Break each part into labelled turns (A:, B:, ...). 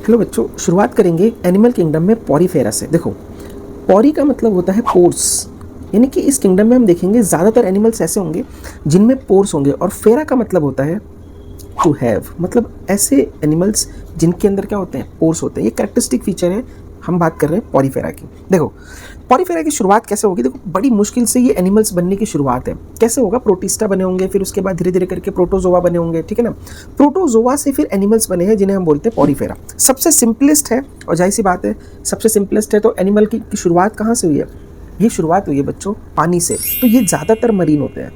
A: Hello बच्चों, शुरुआत करेंगे एनिमल किंगडम में पॉरीफेरा से। देखो, पॉरी का मतलब होता है पोर्स, यानी कि इस किंगडम में हम देखेंगे ज़्यादातर एनिमल्स ऐसे होंगे जिनमें पोर्स होंगे, और फेरा का मतलब होता है टू हैव, मतलब ऐसे एनिमल्स जिनके अंदर क्या होते हैं, पोर्स होते हैं। ये कैरेक्टरिस्टिक फीचर है। हम बात कर रहे हैं पॉरीफेरा की। देखो, पॉरीफेरा की शुरुआत कैसे होगी? देखो, बड़ी मुश्किल से ये एनिमल्स बनने की शुरुआत है। कैसे होगा? प्रोटिस्टा बने होंगे, फिर उसके बाद धीरे धीरे करके प्रोटोजोआ बने होंगे, ठीक है ना। प्रोटोजोआ से फिर एनिमल्स बने हैं जिन्हें हम बोलते हैं पॉरीफेरा। सबसे सिंपलेस्ट है, और जाहिर सी बात है सबसे सिंपलेस्ट है, तो एनिमल की शुरुआत कहाँ से हुई है? ये शुरुआत हुई है बच्चों पानी से। तो ये ज़्यादातर मरीन होते हैं।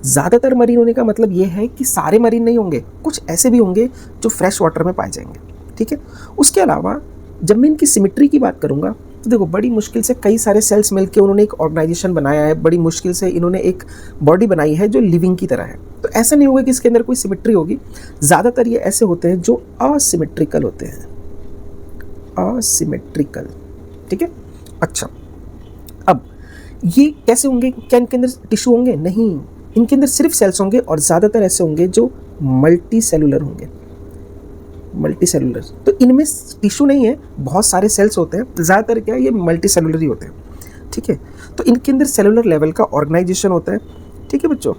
A: ज़्यादातर मरीन होने का मतलब ये है कि सारे मरीन नहीं होंगे, कुछ ऐसे भी होंगे जो फ्रेश वाटर में पाए जाएंगे, ठीक है। उसके अलावा जब मैं इनकी सिमिट्री की बात करूँगा तो देखो, बड़ी मुश्किल से कई सारे सेल्स मिलकर उन्होंने एक ऑर्गेनाइजेशन बनाया है। बड़ी मुश्किल से इन्होंने एक बॉडी बनाई है जो लिविंग की तरह है। तो ऐसा नहीं होगा कि इसके अंदर कोई सिमिट्री होगी। ज़्यादातर ये ऐसे होते हैं जो असिमेट्रिकल होते हैं, असिमेट्रिकल, ठीक है। अच्छा, अब ये कैसे होंगे? क्या इनके अंदर टिश्यू होंगे? नहीं, इनके अंदर सिर्फ सेल्स होंगे, और ज़्यादातर ऐसे होंगे जो मल्टी सेलुलर होंगे। मल्टी सेलुलर, तो इनमें टिश्यू नहीं है, बहुत सारे सेल्स होते हैं। ज़्यादातर क्या है, ये मल्टी सेलुलर ही होते हैं, ठीक है। तो इनके अंदर सेलुलर लेवल का ऑर्गेनाइजेशन होता है, ठीक है बच्चों।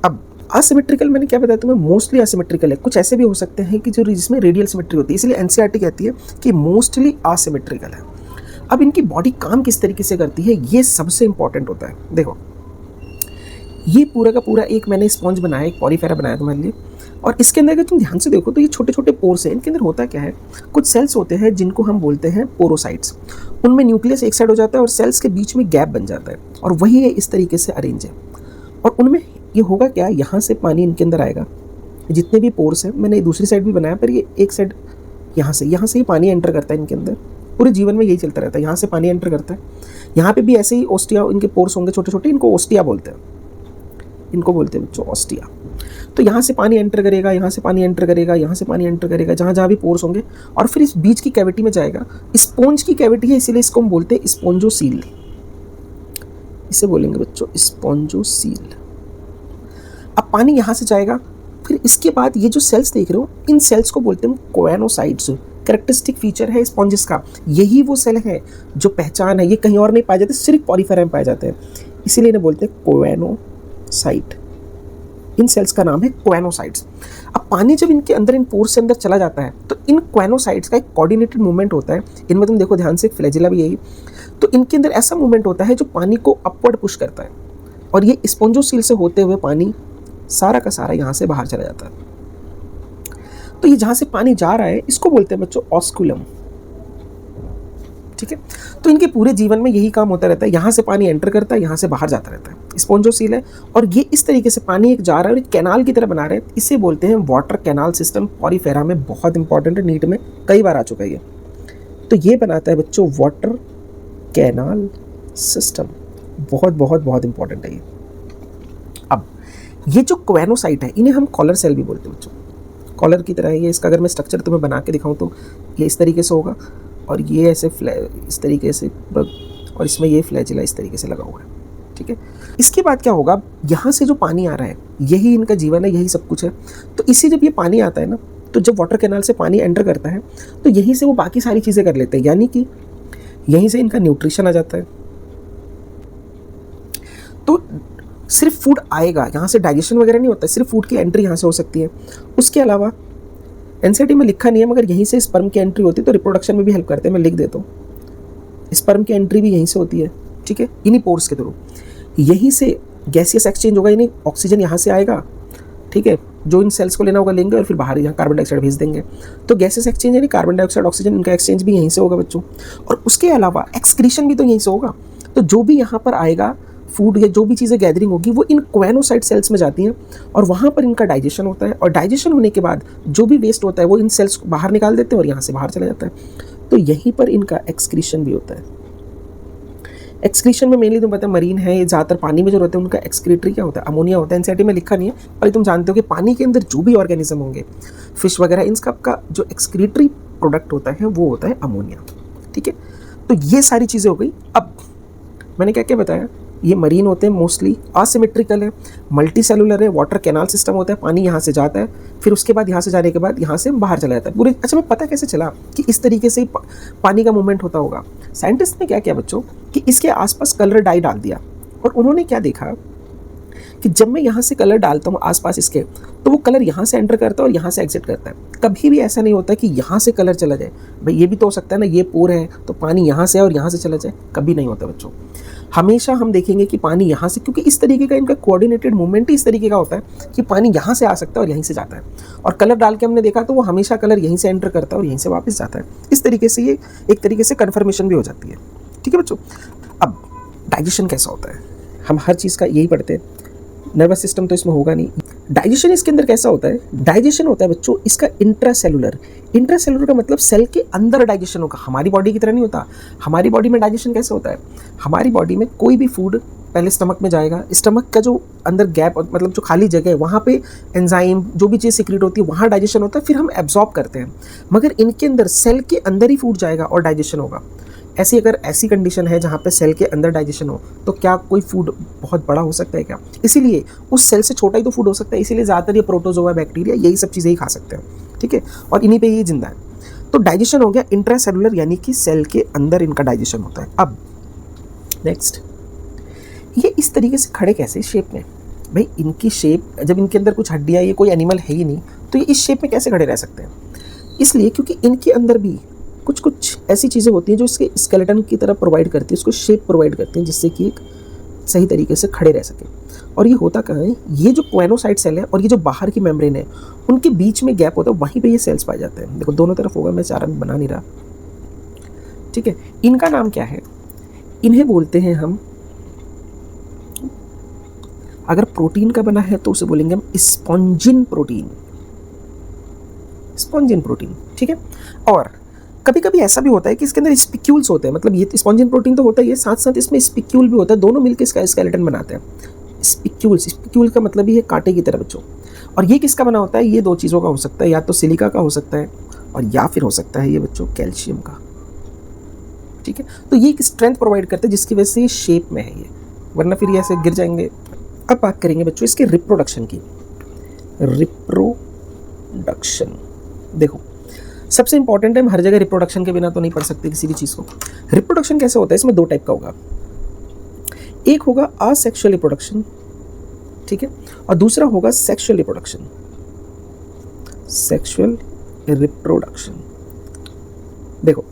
A: अब असिमेट्रिकल मैंने क्या बताया तुम्हें? मोस्टली असिमेट्रिकल है। कुछ ऐसे भी हो सकते हैं कि जो जिसमें रेडियल सिमेट्री होती है, इसलिए एनसीईआरटी कहती है कि मोस्टली असिमेट्रिकल है। अब इनकी बॉडी काम किस तरीके से करती है, ये सबसे इंपॉर्टेंट होता है। देखो, ये पूरा का पूरा एक मैंने स्पॉन्ज बनाया, एक पॉरीफेरा बनाया तुम्हारे लिए, और इसके अंदर अगर तुम ध्यान से देखो तो ये छोटे छोटे पोर्स हैं। इनके अंदर होता क्या है, कुछ सेल्स होते हैं जिनको हम बोलते हैं पोरोसाइट्स। उनमें न्यूक्लियस एक साइड हो जाता है और सेल्स के बीच में गैप बन जाता है, और वही है इस तरीके से अरेंज है। और उनमें ये होगा क्या, यहाँ से पानी इनके अंदर आएगा। जितने भी पोर्स हैं, मैंने दूसरी साइड भी बनाया, पर ये एक साइड यहाँ से ही पानी एंटर करता है इनके अंदर। पूरे जीवन में यही चलता रहता है, यहाँ से पानी एंटर करता है। यहाँ पे भी ऐसे ही ओस्टिया, इनके पोर्स होंगे छोटे छोटे, इनको ओस्टिया बोलते हैं। इनको बोलते हैं बच्चों ओस्टिया। तो यहाँ से पानी एंटर करेगा, यहाँ से पानी एंटर करेगा, यहाँ से पानी एंटर करेगा, जहाँ जहाँ भी पोर्स होंगे, और फिर इस बीच की कैविटी में जाएगा। स्पॉन्ज की कैविटी है, इसीलिए इसको हम बोलते हैं स्पॉन्जोसील। इसे बोलेंगे बच्चों स्पॉन्जोसील। अब पानी यहाँ से जाएगा, फिर इसके बाद ये जो सेल्स देख रहे हो, इन सेल्स को बोलते हैं कोएनोसाइट्स। कैरेक्टरिस्टिक फीचर है स्पॉन्जेस का, यही वो सेल है जो पहचान है। ये कहीं और नहीं पाए जाते, सिर्फ पॉरीफेरा में पाए जाते हैं, इसीलिए इन्हें बोलते हैं कोएनोसाइट। इन सेल्स का नाम है कोएनोसाइट्स। अब पानी जब इनके अंदर, इन पोर्स से अंदर चला जाता है, तो इन कोएनोसाइट्स का एक कोऑर्डिनेटेड मूवमेंट होता है। इनमें तुम देखो ध्यान से, फ्लैजिला भी यही। तो इनके अंदर ऐसा मूवमेंट होता है जो पानी को अपवर्ड पुश करता है, और ये स्पॉन्जोसील से होते हुए पानी सारा का सारा यहाँ से बाहर चला जाता है। तो ये जहाँ से पानी जा रहा है, इसको बोलते हैं बच्चों ऑस्कुलम, ठीक है। तो इनके पूरे जीवन में यही काम होता रहता है, यहाँ से पानी एंटर करता है, यहाँ से बाहर जाता रहता है। स्पॉन्जोसील है, और ये इस तरीके से पानी एक जा रहा है और एक कैनाल की तरह बना रहे हैं। इसे बोलते हैं वाटर कैनाल सिस्टम। पॉरीफेरा में बहुत इंपॉर्टेंट है, नीट में कई बार आ चुका है ये। तो ये बनाता है बच्चों वाटर कैनाल सिस्टम, बहुत बहुत बहुत इंपॉर्टेंट है ये। अब ये जो कोएनोसाइट है, इन्हें हम कॉलर सेल भी बोलते हैं बच्चों। कॉलर की तरह है ये। इसका अगर मैं स्ट्रक्चर तुम्हें बना के दिखाऊं तो ये इस तरीके से होगा, और ये ऐसे इस तरीके से, और इसमें ये फ्लैजिला इस तरीके से लगा हुआ है, ठीक है। इसके बाद क्या होगा, यहाँ से जो पानी आ रहा है, यही इनका जीवन है, यही सब कुछ है। तो इससे जब ये पानी आता है ना, तो जब वाटर कैनाल से पानी एंटर करता है, तो यहीं से वो बाकी सारी चीज़ें कर लेते हैं, यानी कि यहीं से इनका न्यूट्रिशन आ जाता है। तो सिर्फ फूड आएगा, यहाँ से डाइजेशन वगैरह नहीं होता है, सिर्फ फूड की एंट्री यहाँ से हो सकती है। उसके अलावा एनसीईआरटी में लिखा नहीं है, मगर यहीं से स्पर्म की एंट्री होती है, तो रिप्रोडक्शन में भी हेल्प करते हैं। मैं लिख देता हूँ, स्पर्म की एंट्री भी यहीं से होती है, ठीक है, इन्हीं पोर्स के थ्रू। यहीं से गैसियस एक्सचेंज होगा, यानी ऑक्सीजन यहाँ से आएगा, ठीक है, जो इन सेल्स को लेना होगा लेंगे, और फिर बाहर यहाँ कार्बन डाइऑक्साइड भेज देंगे। तो गैसियस एक्सचेंज यानी कार्बन डाइऑक्साइड ऑक्सीजन, इनका एक्सचेंज भी यहीं से होगा बच्चों। और उसके अलावा एक्सक्रीशन भी तो यहीं से होगा। तो जो भी यहाँ पर आएगा फूड, या जो भी चीज़ें गैदरिंग होगी, वो इन कोएनोसाइट सेल्स में जाती हैं, और वहाँ पर इनका डाइजेशन होता है। और डाइजेशन होने के बाद जो भी वेस्ट होता है वो इन सेल्स को बाहर निकाल देते हैं, और यहाँ से बाहर चला जाता है। तो यहीं पर इनका एक्सक्रीशन भी होता है। एक्सक्रीशन में मेनली तुम पता है मरीन है, ये ज़्यादातर पानी में जो रहते हैं, उनका एक्सक्रीटरी क्या होता है, अमोनिया होता है। एनसीईआरटी में लिखा नहीं है, पर तुम जानते हो कि पानी के अंदर जो भी ऑर्गेनिज्म होंगे, फिश वगैरह, इन सब का जो एक्सक्रीटरी प्रोडक्ट होता है वो होता है अमोनिया, ठीक है। तो ये सारी चीज़ें हो गई। अब मैंने क्या क्या बताया ये मरीन होते हैं मोस्टली, असिमेट्रिकल है, मल्टी सेलुलर है, वाटर कैनाल सिस्टम होता है, पानी यहाँ से जाता है, फिर उसके बाद यहाँ से जाने के बाद यहाँ से बाहर चला जाता है पूरे। अच्छा, मैं पता कैसे चला कि इस तरीके से ही पानी का मूवमेंट होता होगा? साइंटिस्ट ने क्या किया बच्चों कि इसके आसपास कलर डाई डाल दिया, और उन्होंने क्या देखा कि जब मैं यहाँ से कलर डालता हूँ आसपास इसके, तो वो कलर यहाँ से एंटर करता है और यहाँ से एग्जिट करता है। कभी भी ऐसा नहीं होता कि यहाँ से कलर चला जाए। भाई ये भी तो हो सकता है ना, ये पोर है तो पानी यहाँ से और यहाँ से चला जाए, कभी नहीं होता बच्चों। हमेशा हम देखेंगे कि पानी यहाँ से, क्योंकि इस तरीके का इनका कोऑर्डिनेटेड मूवमेंट ही इस तरीके का होता है कि पानी यहाँ से आ सकता है और यहीं से जाता है। और कलर डाल के हमने देखा तो वो हमेशा कलर यहीं से एंटर करता है और यहीं से वापस जाता है। इस तरीके से ये एक तरीके से कन्फर्मेशन भी हो जाती है। ठीक है बच्चों। अब डाइजेशन कैसा होता है, हम हर चीज़ का यही पढ़ते हैं, नर्वस सिस्टम तो इसमें होगा नहीं। डाइजेशन इसके अंदर कैसा होता है? डाइजेशन होता है बच्चों इसका इंट्रासेलुलर। इंट्रासेलुलर का मतलब सेल के अंदर डाइजेशन होगा, हमारी बॉडी की तरह नहीं होता। हमारी बॉडी में डाइजेशन कैसे होता है? हमारी बॉडी में कोई भी फूड पहले स्टमक में जाएगा, स्टमक का जो अंदर गैप मतलब जो खाली जगह है वहाँ पे एंजाइम जो भी चीज़ सिक्रेट होती है वहाँ डाइजेशन होता है, फिर हम एब्जॉर्ब करते हैं। मगर इनके अंदर सेल के अंदर ही फूड जाएगा और डाइजेशन होगा। अगर ऐसी कंडीशन है जहाँ पे सेल के अंदर डाइजेशन हो तो क्या कोई फूड बहुत बड़ा हो सकता है क्या? इसीलिए उस सेल से छोटा ही तो फूड हो सकता है, इसीलिए ज़्यादातर ये प्रोटोजोआ, बैक्टीरिया, यही सब चीज़ें ही खा सकते हैं। ठीक है, और इन्हीं पे ये जिंदा है। तो डाइजेशन हो गया इंट्रासेलुलर, यानी कि सेल के अंदर इनका डाइजेशन होता है। अब नेक्स्ट, ये इस तरीके से खड़े कैसे शेप में? भाई इनकी शेप, जब इनके अंदर कुछ हड्डियाँ, ये कोई एनिमल है ही नहीं, तो ये इस शेप में कैसे खड़े रह सकते हैं? इसलिए क्योंकि इनके अंदर भी कुछ ऐसी चीज़ें होती हैं जो इसके स्केलेटन की तरह प्रोवाइड करती है, उसको शेप प्रोवाइड करती हैं जिससे कि एक सही तरीके से खड़े रह सके। और ये होता कहाँ है? ये जो कोएनोसाइट सेल है और ये जो बाहर की मेम्ब्रेन है, उनके बीच में गैप होता है, वहीं पे ये सेल्स पाए जाते हैं। देखो दोनों तरफ होगा, मैं चारा बना नहीं रहा। ठीक है, इनका नाम क्या है? इन्हें बोलते हैं हम, अगर प्रोटीन का बना है तो उसे बोलेंगे हम स्पॉन्जिन प्रोटीन। स्पॉन्जिन प्रोटीन, ठीक है। और कभी कभी ऐसा भी होता है कि इसके अंदर स्पिक्यूल्स होते हैं, मतलब ये स्पॉन्जिन प्रोटीन तो होता ही है, साथ साथ इसमें स्पिक्यूल भी होता है, दोनों मिलकर इसका स्केलेटन बनाते हैं। स्पिक्यूल का मतलब ही है कांटे की तरह बच्चों। और ये किसका बना होता है? ये दो चीज़ों का हो सकता है, या तो सिलिका का हो सकता है और या फिर हो सकता है ये बच्चों कैल्शियम का। ठीक है, तो ये एक स्ट्रेंथ प्रोवाइड करते हैं जिसकी वजह से ये शेप में है ये, वरना फिर ये ऐसे गिर जाएंगे। अब बात करेंगे बच्चों इसके रिप्रोडक्शन की। रिप्रोडक्शन देखो सबसे इंपॉर्टेंट है, हम हर जगह रिप्रोडक्शन के बिना तो नहीं पढ़ सकते किसी भी चीज़ को। रिप्रोडक्शन कैसे होता है? इसमें दो टाइप का होगा, एक होगा असेक्सुअल रिप्रोडक्शन, ठीक है, और दूसरा होगा सेक्सुअल रिप्रोडक्शन। सेक्सुअल रिप्रोडक्शन देखो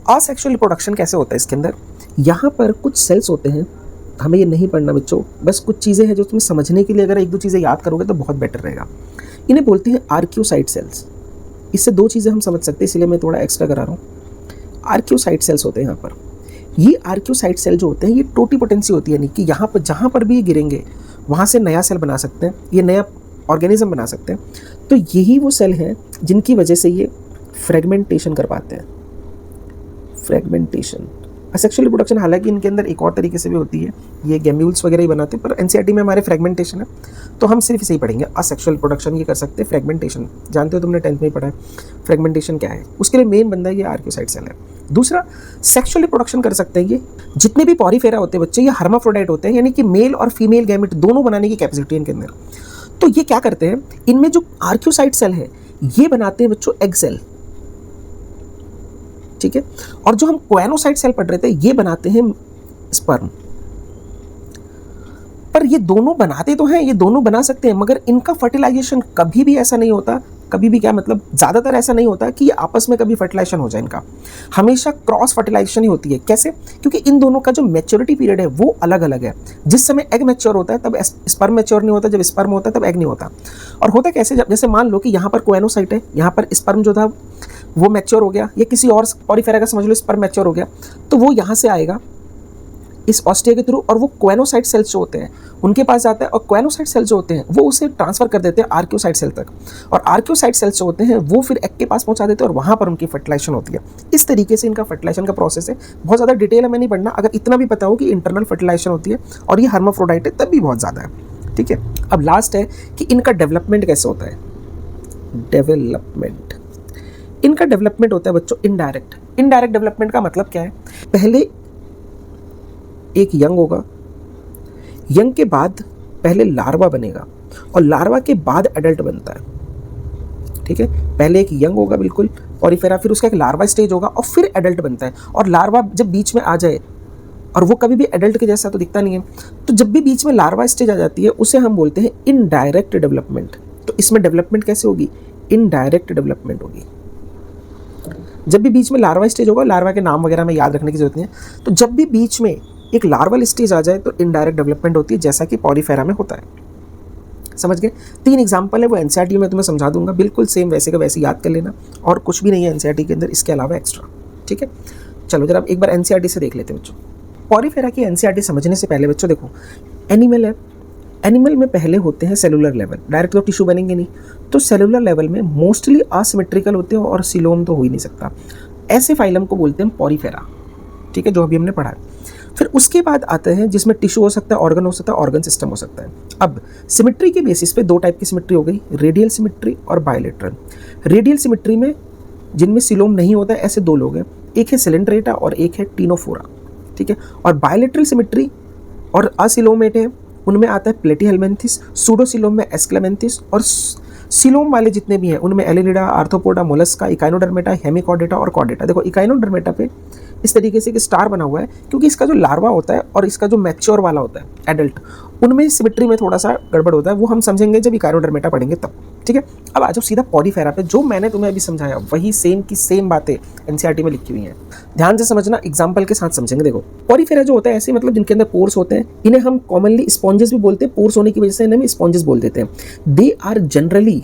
A: असेक्सुअल रिप्रोडक्शन कैसे होता है? इसके अंदर यहाँ पर कुछ सेल्स होते हैं, हमें ये नहीं पढ़ना बच्चों, बस कुछ चीज़ें हैं जो तुम्हें समझने के लिए अगर एक दो चीज़ें याद करोगे तो बहुत बेटर रहेगा। इन्हें बोलते हैं आर्क्योसाइट सेल्स। इससे दो चीज़ें हम समझ सकते हैं, इसलिए मैं थोड़ा एक्स्ट्रा करा रहा हूँ। आर्क्योसाइट सेल्स होते हैं यहाँ पर। ये आर्क्योसाइट सेल जो होते हैं ये टोटीपोटेंसी होती है, यानी कि यहाँ पर जहाँ पर भी ये गिरेंगे वहाँ से नया सेल बना सकते हैं, ये नया ऑर्गेनिज्म बना सकते हैं। तो यही वो सेल हैं जिनकी वजह से ये फ्रेगमेंटेशन कर पाते हैं। फ्रेगमेंटेशन असेक्सुअल रिप्रोडक्शन, हालांकि इनके अंदर एक और तरीके से भी होती है, ये गैम्यूल्स वगैरह ही बनाते हैं, पर एनसीईआरटी में हमारे फ्रेगमेंटेशन है तो हम सिर्फ इसे ही पढ़ेंगे। असेक्सुअल रिप्रोडक्शन ये कर सकते हैं, फ्रेगमेंटेशन जानते हो, तुमने 10th में ही पढ़ा है फ्रेगमेंटेशन क्या है। उसके लिए मेन बंदा ये आर्क्योसाइट सेल है। दूसरा सेक्सुअल रिप्रोडक्शन कर सकते हैं ये जितने भी पॉरीफेरा होते हैं बच्चे, ये हर्माफ्रोडाइट होते हैं, यानी कि मेल और फीमेल गैमेट दोनों बनाने की कैपेसिटी है इनके अंदर। तो ये क्या करते हैं, इनमें जो आर्क्योसाइट सेल है ये बनाते हैं बच्चों एग सेल, ठीक है, और जो हम कोएनोसाइट सेल पढ़ रहे थे ये बनाते हैं स्पर्म। पर ये दोनों बनाते तो हैं, ये दोनों बना सकते हैं, मगर इनका फर्टिलाइजेशन कभी भी ऐसा नहीं होता, कभी भी क्या मतलब ज़्यादातर ऐसा नहीं होता कि ये आपस में कभी फर्टिलाइजेशन हो जाए। इनका हमेशा क्रॉस फर्टिलाइजेशन ही होती है। कैसे? क्योंकि इन दोनों का जो मैच्योरिटी पीरियड है वो अलग अलग है। जिस समय एग मैच्योर होता है तब स्पर्म मैच्योर नहीं होता, जब स्पर्म होता है तब एग नहीं होता। और होता कैसे, जैसे मान लो कि यहाँ पर कोएनोसाइट है, यहाँ पर स्पर्म जो था वो मैच्योर हो गया, या किसी और पॉरीफेरा का समझ लो स्पर्म मैच्योर हो गया, तो वो यहाँ से आएगा इस ऑस्टिया के थ्रू, और वो कोएनोसाइट सेल्स जो होते हैं उनके पास जाता है, और कोएनोसाइट सेल्स जो होते हैं वो उसे ट्रांसफर कर देते हैं आर्क्योसाइट सेल तक, और आर्क्योसाइट सेल्स जो होते हैं वो फिर एग के पास पहुंचा देते हैं और वहाँ पर उनकी फर्टिलाइजेशन होती है। इस तरीके से इनका फर्टिलाइजेशन का प्रोसेस है। बहुत ज़्यादा डिटेल हमें नहीं पढ़ना, अगर इतना भी पता हो कि इंटरनल फर्टिलाइजेशन होती है और ये हर्माफ्रोडाइट है तब भी बहुत ज़्यादा है। ठीक है, अब लास्ट है कि इनका डेवलपमेंट कैसे होता है। डेवलपमेंट, इनका डेवलपमेंट होता है बच्चों इनडायरेक्ट। इनडायरेक्ट डेवलपमेंट का मतलब क्या है, पहले एक यंग होगा, यंग के बाद पहले लार्वा बनेगा और लार्वा के बाद एडल्ट बनता है, ठीक है। पहले एक यंग होगा बिल्कुल पॉरीफेरा, फिर उसका एक लार्वा स्टेज होगा और फिर एडल्ट बनता है। और लार्वा जब बीच में आ जाए, और वो कभी भी एडल्ट के जैसा तो दिखता नहीं है, तो जब भी बीच में लार्वा स्टेज आ जाती है उसे हम बोलते हैं इनडायरेक्ट डेवलपमेंट। तो इसमें डेवलपमेंट कैसे होगी? इनडायरेक्ट डेवलपमेंट होगी। जब भी बीच में लार्वा स्टेज होगा, लार्वा के नाम वगैरह में याद रखने की जरूरत नहीं है, तो जब भी बीच में एक लार्वल स्टेज आ जाए तो इनडायरेक्ट डेवलपमेंट होती है, जैसा कि पॉलीफेरा में होता है। समझ गए? 3 एग्जाम्पल है, वो एनसीईआरटी में तुम्हें समझा दूंगा, बिल्कुल सेम वैसे का वैसे याद कर लेना, और कुछ भी नहीं है एनसीईआरटी के अंदर इसके अलावा एक्स्ट्रा, ठीक है। चलो जरा एक बार एनसीईआरटी से देख लेते हैं बच्चों। पॉलीफेरा की एनसीईआरटी समझने से पहले बच्चों देखो, एनिमल है, एनिमल में पहले होते हैं सेलुलर लेवल, डायरेक्ट तो टिश्यू बनेंगे नहीं, तो सेलुलर लेवल में मोस्टली असिमेट्रिकल होते हैं और सिलोम तो हो ही नहीं सकता। ऐसे फाइलम को बोलते हैं पॉलीफेरा, ठीक है, जो अभी हमने पढ़ा है। फिर उसके बाद आते हैं जिसमें टिश्यू हो सकता है, ऑर्गन हो सकता है, ऑर्गन सिस्टम हो सकता है। अब सिमेट्री के बेसिस पे 2 टाइप की सिमेट्री हो गई, रेडियल सिमेट्री और बायलेटरल। रेडियल सिमेट्री में जिनमें सिलोम नहीं होता है ऐसे 2 लोग हैं, एक है सिलेंट्रेटा और एक है टीनोफोरा, ठीक है। और बायलेटरल सिमेट्री और असिलोमेट है, उनमें आता है प्लेटीहेल्मिन्थिस, सूडोसिलोम में एस्क्लेमेंथिस, और सिलोम वाले जितने भी हैं उनमें एलिनिडा, आर्थ्रोपोडा, मोलस्का, इकाइनोडर्मेटा, हेमिकॉर्डेटा और कॉर्डेटा। देखो इकाइनोडर्मेटा पे इस तरीके से एक स्टार बना हुआ है क्योंकि इसका जो लार्वा होता है और इसका जो मैच्योर वाला होता है एडल्ट, उनमें सिमेट्री में थोड़ा सा गड़बड़ होता है, वो हम समझेंगे जब इकाइनोडर्मेटा पढ़ेंगे तब, ठीक है। अब आ जाओ सीधा पॉलीफेरा पे, जो मैंने तुम्हें अभी समझाया वही सेम की सेम बातें एनसीईआरटी में लिखी हुई हैं, ध्यान से समझना, एग्जाम्पल के साथ समझेंगे। देखो पॉलीफेरा जो होता है ऐसे, मतलब जिनके अंदर पोर्स होते हैं, इन्हें हम कॉमनली स्पॉन्जेस भी बोलते हैं, पोर्स होने की वजह से इन्हें स्पॉन्जेस बोल देते हैं। दे आर जनरली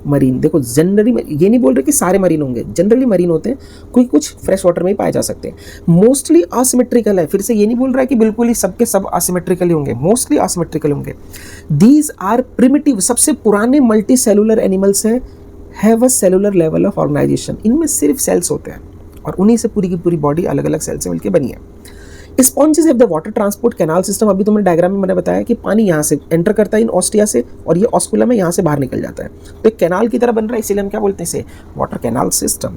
A: मरीन, देखो जनरली, ये नहीं बोल रहे कि सारे मरीन होंगे, जनरली मरीन होते हैं, कोई कुछ फ्रेश वाटर में ही पाए जा सकते हैं। मोस्टली असिमेट्रिकल है, फिर से ये नहीं बोल रहा है कि बिल्कुल ही सबके सब असिमेट्रिकल होंगे, मोस्टली असिमेट्रिकल होंगे। दीज आर प्रिमिटिव, सबसे पुराने मल्टी सेलुलर एनिमल्स हैं, have a cellular level of organisation. इनमें सिर्फ सेल्स होते हैं और उन्हीं से पूरी की पूरी बॉडी अलग अलग सेल से मिलकर बनी है। Sponges have the water transport canal system, अभी तुमने डायग्राम में मैंने बताया कि पानी यहाँ से एंटर करता है इन ऑस्टिया से और ये ऑस्कुलम में यहाँ से बाहर निकल जाता है, तो एक कैनाल की तरह बन रहा है, इसीलिए हम क्या बोलते हैं इसे? Water canal system.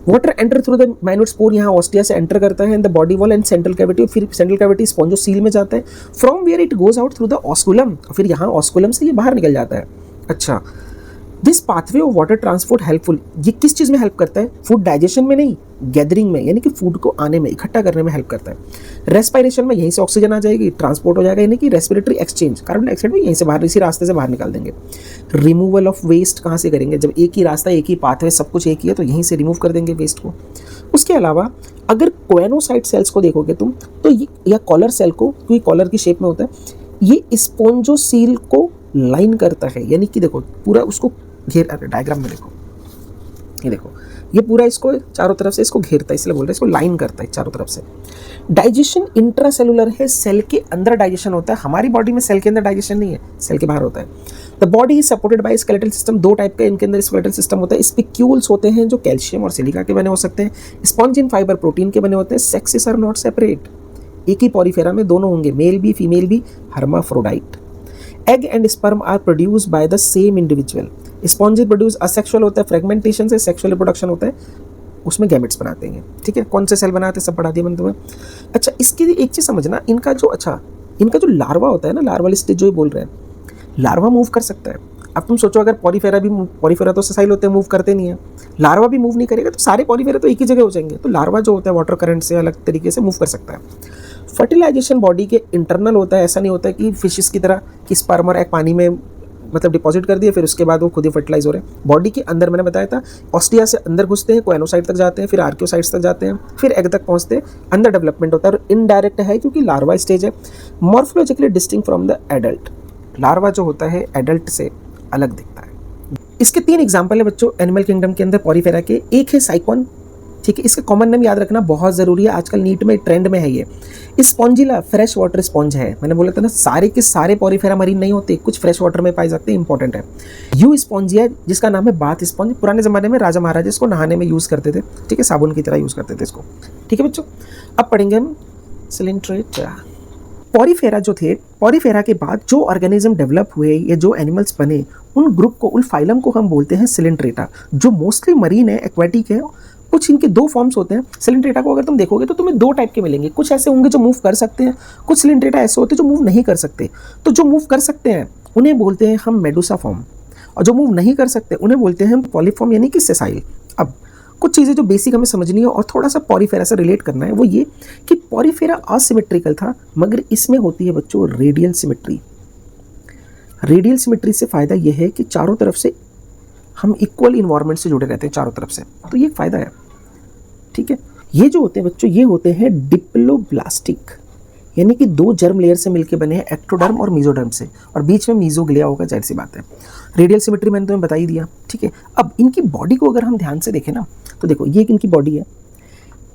A: Water enter through the minute spore, यहाँ ऑस्टिया से एंटर करता है in the body wall and central cavity, फिर सेंट्रल कैविटी स्पॉन्जोसील में जाता है, from where it goes out through the osculum, फिर यहाँ ऑस्कुलम से ये बाहर निकल जाता है। अच्छा, this pathway of water transport helpful, ये किस चीज़ में हेल्प करता है? फूड डाइजेशन में नहीं, गैदरिंग में, यानी कि फूड को आने में, इकट्ठा करने में हेल्प करता है। रेस्पिरेशन में यहीं से ऑक्सीजन आ जाएगी, ट्रांसपोर्ट हो जाएगा, यानी कि रेस्पिरेटरी एक्सचेंज, कार्बन डाइऑक्साइड भी यहीं से बाहर, इसी रास्ते से बाहर निकाल देंगे। रिमूवल ऑफ वेस्ट कहाँ से करेंगे? जब एक ही रास्ता, एक ही पाथवे, सब कुछ एक ही है, तो यहीं से रिमूव कर देंगे वेस्ट को। उसके अलावा अगर कोएनोसाइट सेल्स को देखोगे तुम, तो या कॉलर सेल को, क्योंकि कॉलर की शेप में होता है, ये स्पॉन्जोसील को लाइन करता है, यानी कि देखो पूरा उसको घेर, डायग्राम में देखो, ये देखो, ये पूरा इसको चारों तरफ से इसको घेरता है, इसलिए बोल रहे हैं इसको लाइन करता है चारों तरफ से। डाइजेशन इंट्रासेलुलर है, सेल के अंदर डाइजेशन होता है, हमारी बॉडी में सेल के अंदर डाइजेशन नहीं है, सेल के बाहर होता है। The body is supported by skeletal system, 2 type का इनके अंदर स्केलेटल सिस्टम होता है। स्पिक्यूल्स होते हैं जो कैल्शियम और सिलिका के बने हो सकते हैं, स्पॉन्जिन फाइबर प्रोटीन के बने होते हैं। सेक्सेस आर नॉट सेपरेट, एक ही पॉलीफेरा में दोनों होंगे, मेल भी फीमेल भी, hermaphrodite. Egg and sperm are produced by the same individual. Sponges produce asexual होता है, फ्रेगमेंटेशन से सेक्सुअल रिप्रोडक्शन होता है, उसमें गैमेट्स बनाते हैं, ठीक है। कौन से सेल बनाते हैं सब पढ़ा दिया मैंने तुम्हें। अच्छा, इसकी एक चीज़ समझना, इनका जो लार्वा होता है ना, लार्वल स्टेज जो ही बोल रहे हैं, लार्वा मूव कर सकता है। अब तुम सोचो अगर पॉलीफेरा तो ससाइल होते हैं, मूव करते नहीं है, लार्वा भी मूव नहीं करेगा तो सारे पॉलीफेरा तो एक ही जगह हो जाएंगे। तो लार्वा जो होता है वाटर करंट से अलग तरीके से मूव कर सकता है। फर्टिलाइजेशन बॉडी के इंटरनल होता है, ऐसा नहीं होता है कि फिशेस की तरह कि स्पर्म और एग पानी में मतलब डिपॉजिट कर दिए फिर उसके बाद वो खुद ही फर्टिलाइज हो रहे हैं। बॉडी के अंदर मैंने बताया था, ऑस्टिया से अंदर घुसते हैं, कोएनोसाइट तक जाते हैं, फिर आर्कियोसाइट्स तक जाते हैं, फिर एग तक पहुंचते हैं, अंदर डेवलपमेंट होता है। और इनडायरेक्ट है क्योंकि लार्वा स्टेज है, morphologically distinct from the adult. Larva जो होता है एडल्ट से अलग दिखता है। इसके 3 एग्जाम्पल है बच्चों एनिमल किंगडम के अंदर पॉलीफेरा के। एक है साइकॉन, ठीक है, इसका कॉमन नेम याद रखना बहुत ज़रूरी है, आजकल नीट में ट्रेंड में है ये। स्पॉन्जिला फ्रेश वाटर स्पॉन्ज है, मैंने बोला था ना सारे के सारे पॉलीफेरा मरीन नहीं होते, कुछ फ्रेश वाटर में पाए जाते हैं, इंपॉर्टेंट है। यू स्पॉन्जिया जिसका नाम है बाथ स्पॉन्ज, पुराने ज़माने में राजा महाराजा इसको नहाने में यूज़ करते थे, ठीक है, साबुन की तरह यूज़ करते थे इसको, ठीक है बच्चों। अब पढ़ेंगे हम सिलेंट्रेटा। पॉलीफेरा जो थे, पॉलीफेरा के बाद जो ऑर्गेनिज्म डेवलप हुए या जो एनिमल्स बने, उन ग्रुप को, उन फाइलम को हम बोलते हैं सिलेंट्रेटा, जो मोस्टली मरीन है, एक्वेटिक है, कुछ इनके दो फॉर्म्स होते हैं। सिलेंट्रेटा को अगर तुम देखोगे तो तुम्हें दो टाइप के मिलेंगे, कुछ ऐसे होंगे जो मूव कर सकते हैं, कुछ सिलेंट्रेटा ऐसे होते हैं जो मूव नहीं कर सकते। तो जो मूव कर सकते हैं उन्हें बोलते हैं हम मेडुसा फॉर्म, और जो मूव नहीं कर सकते उन्हें बोलते हैं हम पॉलीफॉर्म यानी कि सेसाइल। अब कुछ चीज़ें जो बेसिक हमें समझनी है और थोड़ा सा पॉरीफेरा से रिलेट करना है वो ये कि पॉरीफेरा असिमेट्रिकल था, मगर इसमें होती है बच्चों रेडियल सिमेट्री। रेडियल सिमेट्री से फ़ायदा ये है कि चारों तरफ से हम इक्वल इन्वायरमेंट से जुड़े रहते हैं चारों तरफ से, तो ये एक फ़ायदा है। ठीक है, ये जो होते हैं बच्चों ये होते हैं डिप्लोब्लास्टिक, यानी कि दो जर्म लेयर से मिलकर बने हैं, एक्टोडर्म और मीजोडर्म से, और बीच में मीजोग्लिया होगा, जाहिर सी बात है। रेडियल सिमेट्री मैंने तुम्हें बता ही दिया। ठीक है, अब इनकी बॉडी को अगर हम ध्यान से देखें ना तो देखो ये इनकी बॉडी है।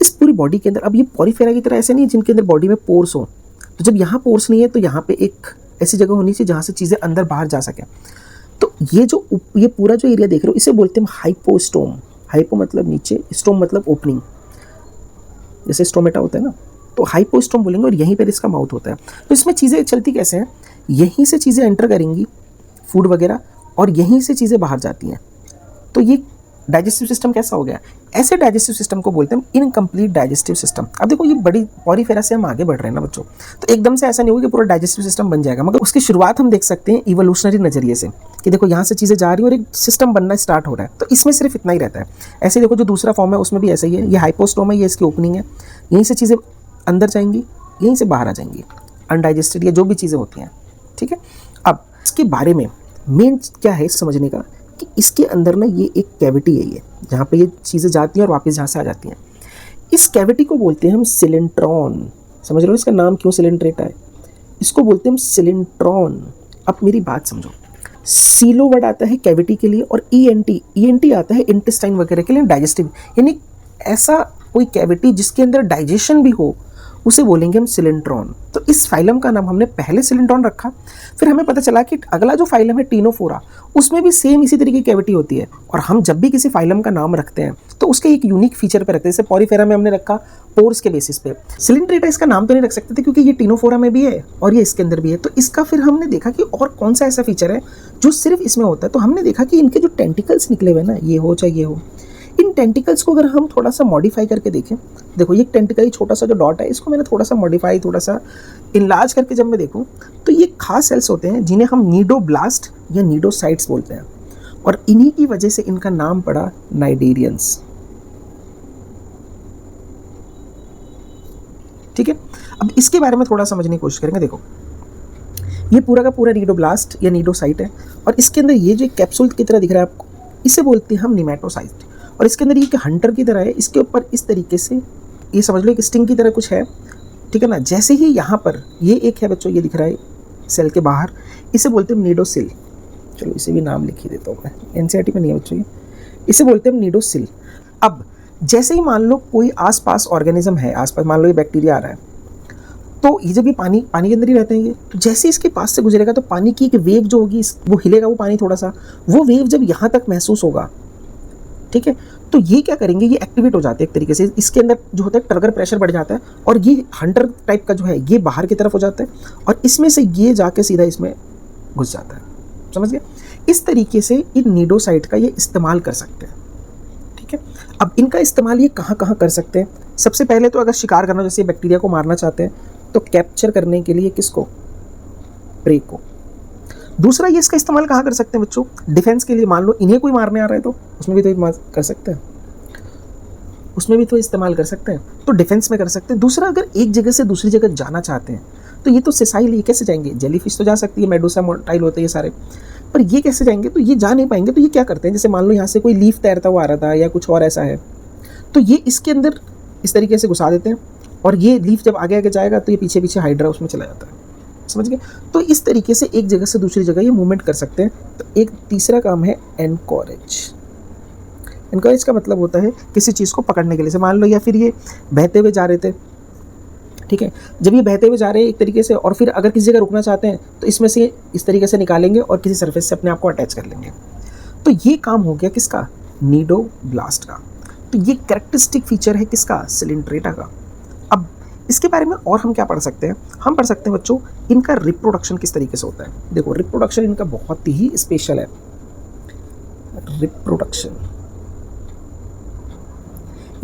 A: इस पूरी बॉडी के अंदर, अब ये पॉरीफेरा की तरह ऐसे नहीं जिनके अंदर बॉडी में पोर्स हो, तो जब यहाँ पोर्स नहीं है तो यहाँ पे एक ऐसी जगह होनी चाहिए जहाँ से चीज़ें अंदर बाहर जा सकें। तो ये पूरा जो एरिया देख रहे हो इसे बोलते हैं हाइपोस्टोम। हाइपो मतलब नीचे, स्टोम मतलब ओपनिंग, जैसे स्टोमेटा होता है ना, तो हाइपोस्टोम बोलेंगे, और यहीं पर इसका माउथ होता है। तो इसमें चीज़ें चलती कैसे हैं, यहीं से चीज़ें एंटर करेंगी फूड वगैरह, और यहीं से चीज़ें बाहर जाती हैं। तो ये डाइजेस्टिव सिस्टम कैसा हो गया, ऐसे डाइजेस्टिव सिस्टम को बोलते हैं इनकम्प्लीट डाइजेस्टिव सिस्टम। अब देखो ये बड़ी पॉरीफेरा से हम आगे बढ़ रहे हैं ना बच्चों, तो एकदम से ऐसा नहीं होगा कि पूरा डाइजेस्टिव सिस्टम बन जाएगा, मगर उसकी शुरुआत हम देख सकते हैं इवोल्यूशनरी नजरिए से कि देखो यहाँ से चीज़ें जा रही हैं और एक सिस्टम बनना स्टार्ट हो रहा है। तो इसमें सिर्फ इतना ही रहता है। ऐसे देखो जो दूसरा फॉर्म है उसमें भी ऐसा ही है, ये हाइपोस्टोम है, ये इसकी ओपनिंग है, यहीं से चीज़ें अंदर जाएंगी, यहीं से बाहर आ जाएंगी, अनडाइजेस्टेड या जो भी चीज़ें होती हैं। ठीक है, अब इसके बारे में मेन क्या है समझने का कि इसके अंदर ना ये एक कैविटी है, ये जहाँ पे ये चीज़ें जाती हैं और वापस जहाँ से आ जाती हैं। इस कैविटी को बोलते हैं हम सिलेंट्रॉन। समझ रहे हो इसका नाम क्यों सिलेंट्रेटा है, इसको बोलते हैं हम सिलेंट्रॉन। अब मेरी बात समझो, सीलो वर्ड आता है कैविटी के लिए, और ईएनटी आता है इंटेस्टाइन वगैरह के लिए, डाइजेस्टिव, यानी ऐसा कोई कैविटी जिसके अंदर डाइजेशन भी हो उसे बोलेंगे हम सिलेंट्रॉन। तो इस फाइलम का नाम हमने पहले सिलेंट्रॉन रखा, फिर हमें पता चला कि अगला जो फाइलम है टीनोफोरा, उसमें भी सेम इसी तरीके की कैविटी होती है। और हम जब भी किसी फाइलम का नाम रखते हैं तो उसके एक यूनिक फीचर पे रखते हैं। जैसे पॉरीफेरा में हमने रखा पोर्स के बेसिस पे, सिलेंट्रेटा इसका नाम तो नहीं रख सकते थे क्योंकि ये टीनोफोरा में भी है और ये इसके अंदर भी है। तो इसका फिर हमने देखा कि और कौन सा ऐसा फीचर है जो सिर्फ इसमें होता है। तो हमने देखा कि इनके जो टेंटिकल्स निकले हुए ना, ये हो चाहे ये हो, इन टेंटिकल्स को अगर हम थोड़ा सा मॉडिफाई करके देखें, देखो ये टेंटिकल छोटा सा जो डॉट है इसको मैंने थोड़ा सा मॉडिफाई, थोड़ा सा इनलार्ज करके जब मैं देखूं तो ये खास सेल्स होते हैं जिन्हें हम नीडोब्लास्ट या नीडोसाइट्स बोलते हैं, और इन्हीं की वजह से इनका नाम पड़ा नाइडेरियंस। ठीक है, अब इसके बारे में थोड़ा समझने की कोशिश करेंगे। देखो ये पूरा का पूरा नीडोब्लास्ट या नीडोसाइट है, और इसके अंदर ये जो कैप्सूल की तरह दिख रहा है आपको, इसे बोलते हैं हम निमेटोसाइट। और इसके अंदर ये एक हंटर की तरह है, इसके ऊपर इस तरीके से ये समझ लो एक स्टिंग की तरह कुछ है। ठीक है ना, जैसे ही यहाँ पर ये एक है बच्चों, ये दिख रहा है सेल के बाहर, इसे बोलते हैं नीडोसिल। चलो इसे भी नाम लिख ही देता हूँ मैं, एनसीईआरटी में नहीं है बच्चों, इसे बोलते हैं हम नीडोसिल। अब जैसे ही मान लो कोई आसपास ऑर्गेनिज्म है, आसपास मान लो ये बैक्टीरिया आ रहा है, तो ये जब ये पानी के अंदर ही रहते हैं ये, तो जैसे इसके पास से गुजरेगा तो पानी की एक वेव जो होगी वो हिलेगा, वो पानी थोड़ा सा, वो वेव जब यहाँ तक महसूस होगा, ठीक है, तो ये क्या करेंगे, ये एक्टिवेट हो जाते हैं एक तरीके से। इसके अंदर जो होता है ट्रिगर प्रेशर बढ़ जाता है, और ये हंटर टाइप का जो है ये बाहर की तरफ हो जाता है, और इसमें से ये जाके सीधा इसमें घुस जाता है। समझ गए? इस तरीके से इन नीडोसाइट का ये इस्तेमाल कर सकते हैं। ठीक है, अब इनका इस्तेमाल ये कहाँ कहाँ कर सकते हैं? सबसे पहले तो अगर शिकार करना, जैसे बैक्टीरिया को मारना चाहते हैं तो कैप्चर करने के लिए किसको? प्रे को। दूसरा ये इसका इस्तेमाल कहाँ कर सकते हैं बच्चों? डिफेंस के लिए। मान लो इन्हें कोई मारने आ रहा है तो उसमें भी तो कर सकते हैं, उसमें भी तो इस्तेमाल कर सकते हैं, तो डिफेंस में कर सकते हैं। दूसरा, अगर एक जगह से दूसरी जगह जाना चाहते हैं तो ये तो सेसाइल, ये कैसे जाएंगे? जेलीफिश तो जा सकती है, मेडुसा मोटाइल होते हैं ये सारे, पर ये कैसे जाएंगे? तो ये जा नहीं पाएंगे। तो ये क्या करते हैं, जैसे मान लो यहाँ से कोई लीफ तैरता हुआ आ रहा था या कुछ और ऐसा है, तो ये इसके अंदर इस तरीके से घुसा देते हैं, और ये लीफ जब आगे आगे जाएगा तो ये पीछे पीछे हाइड्रा उसमें चला जाता है। समझ गए? तो इस तरीके से एक जगह से दूसरी जगह ये मूवमेंट कर सकते हैं। तो एक तीसरा काम है एनकॉरेज। एनकॉरेज का मतलब होता है किसी चीज़ को पकड़ने के लिए। से मान लो या फिर ये बहते हुए जा रहे थे, ठीक है, जब ये बहते हुए जा रहे हैं एक तरीके से, और फिर अगर किसी जगह रुकना चाहते हैं तो इसमें से इस तरीके से निकालेंगे और किसी सरफेस से अपने आप को अटैच कर लेंगे। तो ये काम हो गया किसका? नीडोब्लास्ट का। तो ये कैरेक्टरिस्टिक फीचर है किसका? सिलिंट्रेटा का। अब इसके बारे में और हम क्या पढ़ सकते हैं? हम पढ़ सकते हैं बच्चों इनका रिप्रोडक्शन किस तरीके से होता है। देखो रिप्रोडक्शन इनका बहुत ही स्पेशल है। रिप्रोडक्शन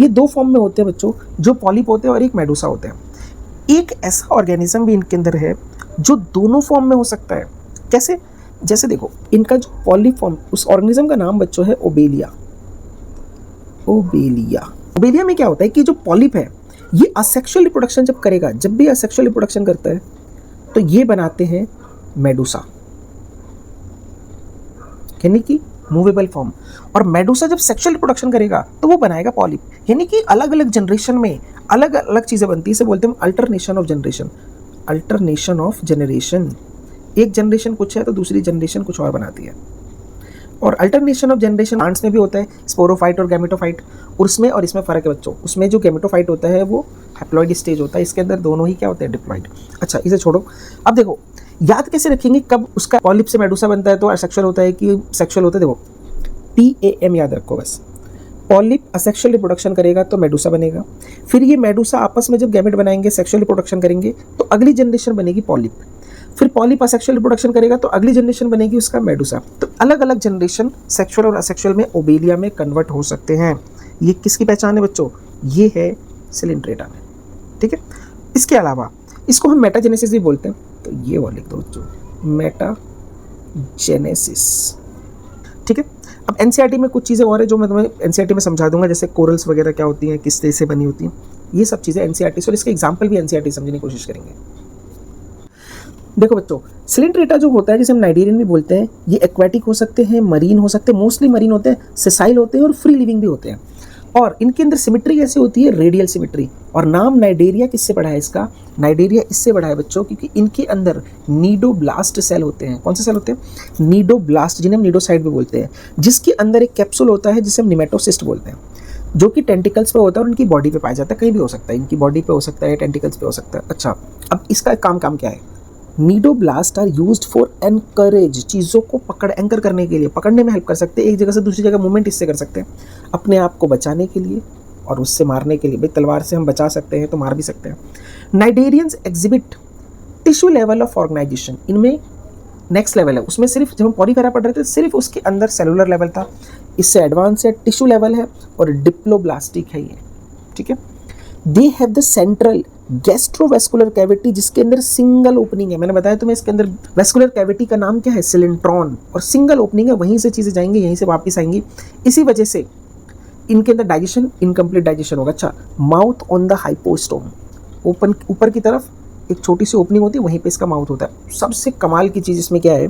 A: ये दो फॉर्म में होते हैं बच्चों, जो पॉलिप होते हैं और एक मेडूसा होते हैं। एक ऐसा ऑर्गेनिज्म भी इनके अंदर है जो दोनों फॉर्म में हो सकता है। कैसे? जैसे देखो, इनका जो पॉलिप फॉर्म, उस ऑर्गेनिज्म का नाम बच्चों है ओबेलिया। ओबेलिया में क्या होता है कि जो पॉलिप है ये असेक्सुअल रिप्रोडक्शन जब करेगा, जब भी असेक्सुअल रिप्रोडक्शन करता है तो ये बनाते हैं मेडूसा, यानी कि मूवेबल फॉर्म। और मेडूसा जब सेक्सुअल रिप्रोडक्शन करेगा तो वो बनाएगा पॉलिप, यानी कि अलग अलग जनरेशन में अलग अलग चीज़ें बनती है। इसे बोलते हैं alternation of generation. Alternation of generation, एक जनरेशन कुछ है तो दूसरी जनरेशन कुछ और बनाती है। और अल्टरनेशन ऑफ जनरेशन प्लांट्स में भी होता है, स्पोरोफाइट और गैमेटोफाइट। उसमें और इसमें फ़र्क है बच्चों, उसमें जो गैमेटोफाइट होता है वो हैप्लॉइड स्टेज होता है, इसके अंदर दोनों ही क्या होते हैं, डिप्लॉइड। अच्छा, इसे छोड़ो। अब देखो, याद कैसे रखेंगे कब उसका पॉलिप से मेडूसा बनता है तो असेक्सुअल होता है कि सेक्सुअल होता है? देखो, PAM याद रखो बस। पॉलिप असेक्सुअल रिप्रोडक्शन करेगा तो मेडूसा बनेगा, फिर ये मेडूसा आपस में जब गैमेट बनाएंगे, सेक्सुअल रिप्रोडक्शन करेंगे तो अगली जनरेशन बनेगी पॉलिप। फिर पॉलिप असेक्सुअल रिप्रोडक्शन करेगा तो अगली जनरेशन बनेगी उसका मेडूसा। तो अलग अलग जनरेशन सेक्सुअल और असेक्सुअल में ओबेलिया में कन्वर्ट हो सकते हैं। ये किसकी पहचान है बच्चों? ये है सिलिंड्रेटा में। ठीक है, इसके अलावा इसको हम मेटाजेनेसिस भी बोलते हैं, तो ये वाले लिख दो बच्चों, मेटाजेनेसिस। ठीक है, अब NCERT में कुछ चीज़ें और है जो मैं तुम्हें NCERT में समझा दूंगा, जैसे कोरल्स वगैरह क्या होती हैं, किस तरह से बनी होती हैं, ये सब चीज़ें NCERT से, और इसके एग्जाम्पल भी NCERT समझने की कोशिश करेंगे। देखो बच्चों, सिलिंड्रेटा जो होता है, जिसे हम नाइडेरियन भी बोलते हैं, ये एक्वाटिक हो सकते हैं, मरीन हो सकते हैं, मोस्टली मरीन होते हैं, सेसाइल होते हैं और फ्री लिविंग भी होते हैं। और इनके अंदर सिमेट्री कैसे होती है? Radial symmetry. और नाम नाइडेरिया किससे पढ़ा है इसका? नाइडेरिया इससे पढ़ा है बच्चों क्योंकि इनके अंदर नीडोब्लास्ट सेल होते हैं। कौन से सेल होते हैं? नीडोब्लास्ट, जिन्हें हम नीडोसाइट भी बोलते हैं, जिसके अंदर एक कैप्सूल होता है जिसे हम निमेटोसिस्ट बोलते हैं, जो कि टेंटिकल्स पे होता है और उनकी बॉडी पे पाया जाता है। कहीं भी हो सकता है, इनकी बॉडी पे हो सकता है, टेंटिकल्स पे हो सकता है। अच्छा, अब इसका काम क्या है? Cnidoblast are used for anchorage, चीज़ों को एंकर करने के लिए, पकड़ने में हेल्प कर सकते हैं, एक जगह से दूसरी जगह मूवमेंट इससे कर सकते हैं, अपने आप को बचाने के लिए और उससे मारने के लिए। भाई तलवार से हम बचा सकते हैं तो मार भी सकते हैं। Cnidarians exhibit tissue level of organisation, इनमें नेक्स्ट लेवल है, उसमें सिर्फ जब हम पॉलीफेरा पढ़ रहे थे सिर्फ उसके अंदर सेलुलर लेवल था, इससे एडवांस है, टिश्यू लेवल है और डिप्लोब्लास्टिक है ये। ठीक है, they have the central gastrovascular cavity, जिसके अंदर सिंगल ओपनिंग है। मैंने बताया तुम्हें इसके अंदर वेस्कुलर कैविटी का नाम क्या है? सिलिंट्रॉन, और सिंगल ओपनिंग है, वहीं से चीज़ें जाएंगी, यहीं से वापस आएंगी। इसी वजह से इनके अंदर डाइजेशन इनकम्प्लीट डाइजेशन होगा। अच्छा, mouth on the hypostome, open ऊपर की तरफ एक छोटी सी ओपनिंग होती है, वहीं पे इसका माउथ होता है। सबसे कमाल की चीज़ इसमें क्या है?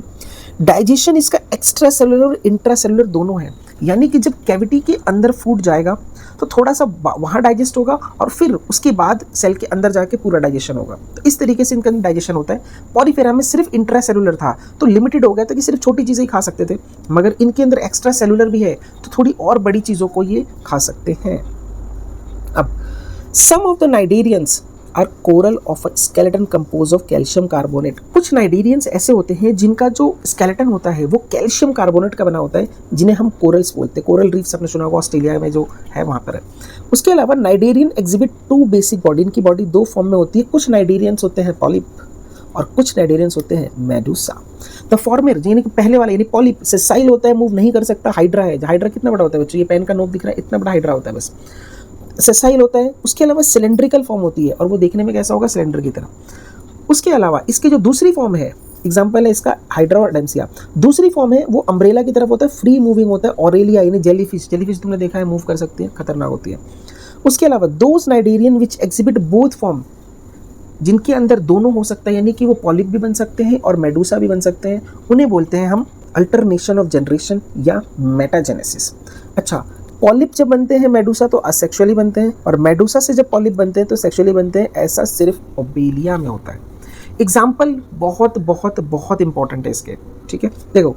A: डाइजेशन इसका एक्स्ट्रा सेलुलर और इंट्रा सेलुलर दोनों है, यानी कि जब कैविटी के अंदर फूड जाएगा तो थोड़ा सा वहाँ डाइजेस्ट होगा और फिर उसके बाद सेल के अंदर जाके पूरा डाइजेशन होगा। तो इस तरीके से इनका डाइजेशन होता है। पॉलीफेरा में सिर्फ इंट्रा सेलुलर था तो लिमिटेड हो गया था कि सिर्फ छोटी चीज़ें ही खा सकते थे, मगर इनके अंदर एक्स्ट्रा सेलुलर भी है तो थोड़ी और बड़ी चीज़ों को ये खा सकते हैं। अब some of the cnidarians are coral of a skeleton compose of calcium carbonate. कुछ नाइडेरियंस ऐसे होते हैं जिनका जो स्केलेटन होता है वो कैल्शियम कार्बोनेट का बना होता है, जिन्हें हम कोरल्स बोलते हैं। कोरल रीफ्स आपने सुना होगा, ऑस्ट्रेलिया में जो है वहाँ पर है। उसके अलावा cnidarian exhibit two basic body, इनकी बॉडी दो फॉर्म में होती है। कुछ नाइडेरियंस होते हैं पॉलिप और कुछ नाइडेरियंस होते हैं मेडूसा। द फॉर्मर यानी कि पहले वाला यानी पॉलिप सेसाइल होता है, मूव नहीं कर सकता। हाइड्रा है, हाइड्रा कितना बड़ा होता है बच्चों? ये पेन का नोक दिख रहा है, इतना बड़ा हाइड्रा होता है बस, सेसाइल होता है। उसके अलावा सिलेंड्रिकल फॉर्म होती है और वो देखने में कैसा होगा? सिलेंडर की तरह। उसके अलावा इसकी जो दूसरी फॉर्म है, एग्जाम्पल है इसका हाइड्रा और डेंसिया। दूसरी फॉर्म है वो अम्ब्रेला की तरफ होता है, फ्री मूविंग होता है। ऑरेलिया यानी जेलीफिश, जेलीफिश तुमने देखा है, मूव कर सकती है, खतरनाक होती है। उसके अलावा those cnidarian which exhibit both form, जिनके अंदर दोनों हो सकता है, यानी कि वो पॉलिप भी बन सकते हैं और मेडूसा भी बन सकते हैं, उन्हें बोलते हैं हम अल्टरनेशन ऑफ जनरेशन या मेटाजेनेसिस। अच्छा, पॉलिप जब बनते हैं मेडूसा तो असेक्सुअली बनते हैं, और मेडूसा से जब पॉलिप बनते हैं तो सेक्सुअली बनते हैं। ऐसा सिर्फ ओबेलिया में होता है। एग्जाम्पल बहुत बहुत बहुत इंपॉर्टेंट है इसके। ठीक है, देखो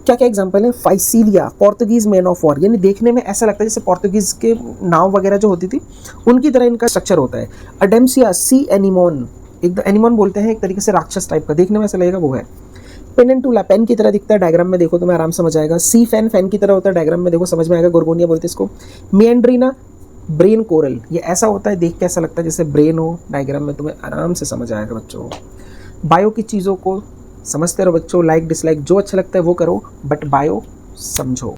A: क्या क्या एग्जाम्पल है। फाइसीलिया, पोर्तुगीज मैन ऑफ वॉर, यानी देखने में ऐसा लगता है जैसे पोर्तुगीज के नाव वगैरह जो होती थी उनकी तरह इनका स्ट्रक्चर होता है। अडेम्सिया, सी एनिमोन, एक एनिमोन बोलते हैं एक तरीके से राक्षस टाइप का, देखने में ऐसा लगेगा वो है। पेनेंटुला, पेन की तरह दिखता है, डायग्राम में देखो तुम्हें आराम समझ आएगा। सी फैन, फैन की तरह होता है, डायग्राम में देखो समझ में आएगा। गोर्गोनिया बोलते हैं इसको। मेएंड्रीना, ब्रेन कोरल, ये ऐसा होता है, देख के ऐसा लगता है जैसे ब्रेन हो, डायग्राम में तुम्हें आराम से समझ आएगा बच्चों। बायो की चीज़ों को समझते रहो बच्चों, लाइक डिसलाइक जो अच्छा लगता है वो करो, बट बायो समझो।